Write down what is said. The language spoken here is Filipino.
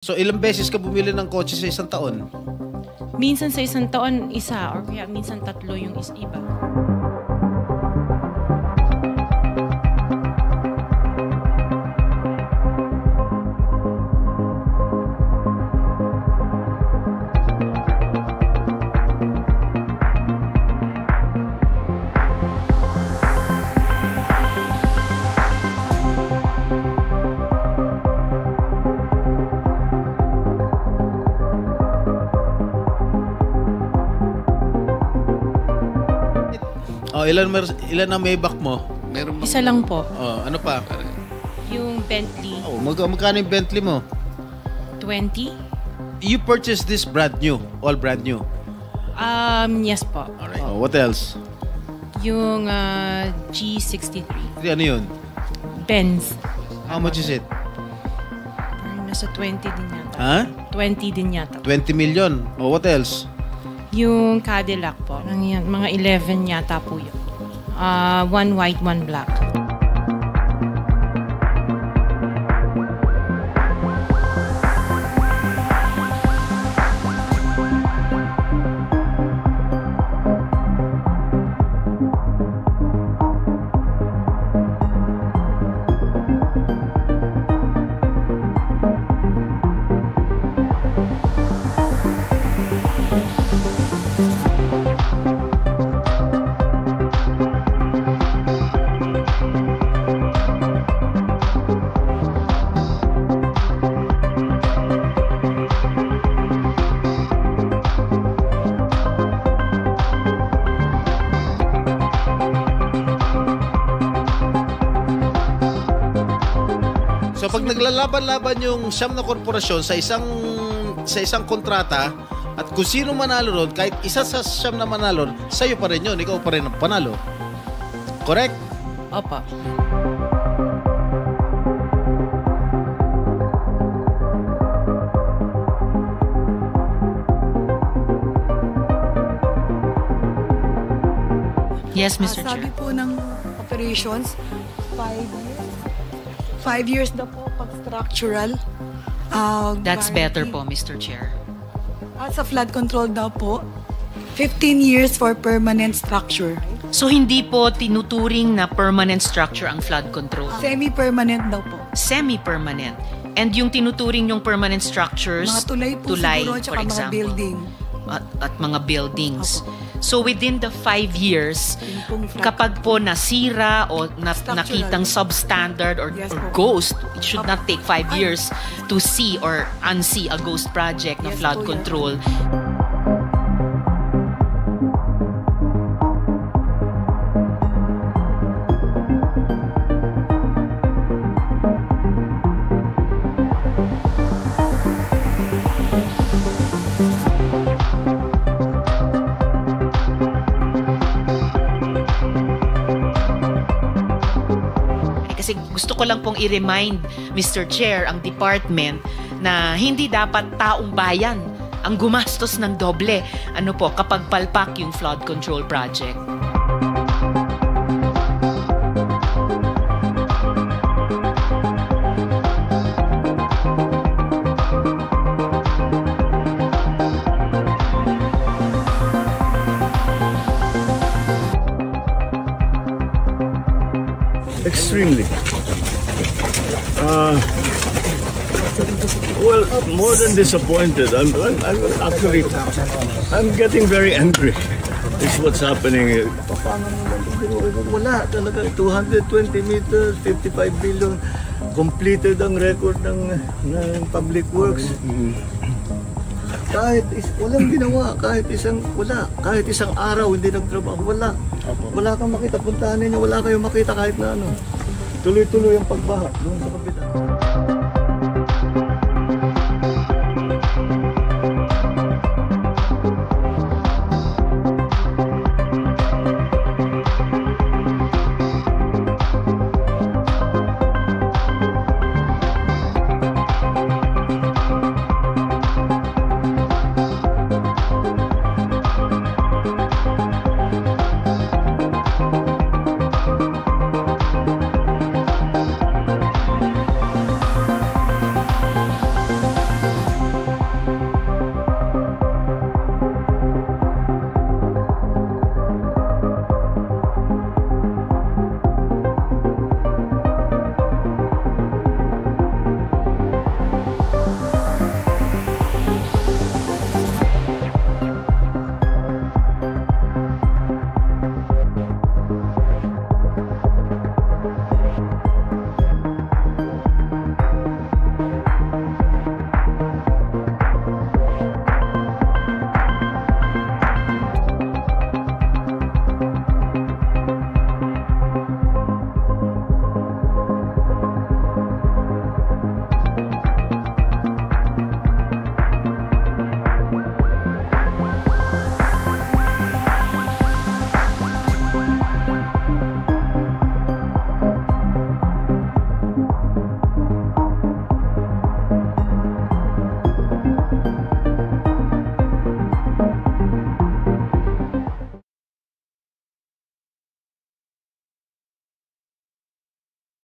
So ilang beses ka bumili ng kotse sa isang taon? Minsan sa isang taon, isa, or kaya minsan tatlo yung iba. Oh, ilan ang Maybach mo? Meron Isa lang po. Oh, ano pa? Yung Bentley, Oh, magkano yung Bentley mo? 20. You purchased this brand new, all brand new. Yes po. Alright. Oh, what else? Yung G63. Ano yun? Benz. How much is it? Parang nasa 20 din yata. Ha? 20 din yata. 20 million. Oh, what else? Yung Cadillac po. Mga 11 yata po yun. One white, one black. So pag naglalaban-laban yung siyam na korporasyon sa isang kontrata at kung sino manalo ron, kahit isa sa siyam na manalo, sa'yo pa rin yun, ikaw pa rin ang panalo. Correct? Opo. Yes, Mr. Chair. Sabi po ng operations, 5 years daw po pag structural. That's better po, Mr. Chair. At sa flood control daw po, 15 years for permanent structure. So hindi po tinuturing na permanent structure ang flood control. Semi-permanent daw po. Semi-permanent. And yung tinuturing yung permanent structures, Mga tulay po siguro, for tsaka mga example, building. at mga buildings. Opo. So within the 5 years, Yung pong flood kapag po nasira o Structural. nakitang substandard or Yes po. ghost, it should Opo. not take 5 years to see or unsee a ghost project na Yes flood po, control. Kasi gusto ko lang pong i-remind, Mr. Chair, ang department na hindi dapat taong bayan ang gumastos ng doble kapag palpak yung flood control project. Extremely. Well, more than disappointed. I'm getting very angry. It's what's happening. Wala talaga. 220 meters, 55 billion. Completed ang record ng Public Works. Walang ginawa, kahit isang araw hindi nagtrabaho, wala kang makita, puntahan ninyo, wala kayong makita kahit na ano. Tuloy-tuloy ang pagbaha doon sa kabila.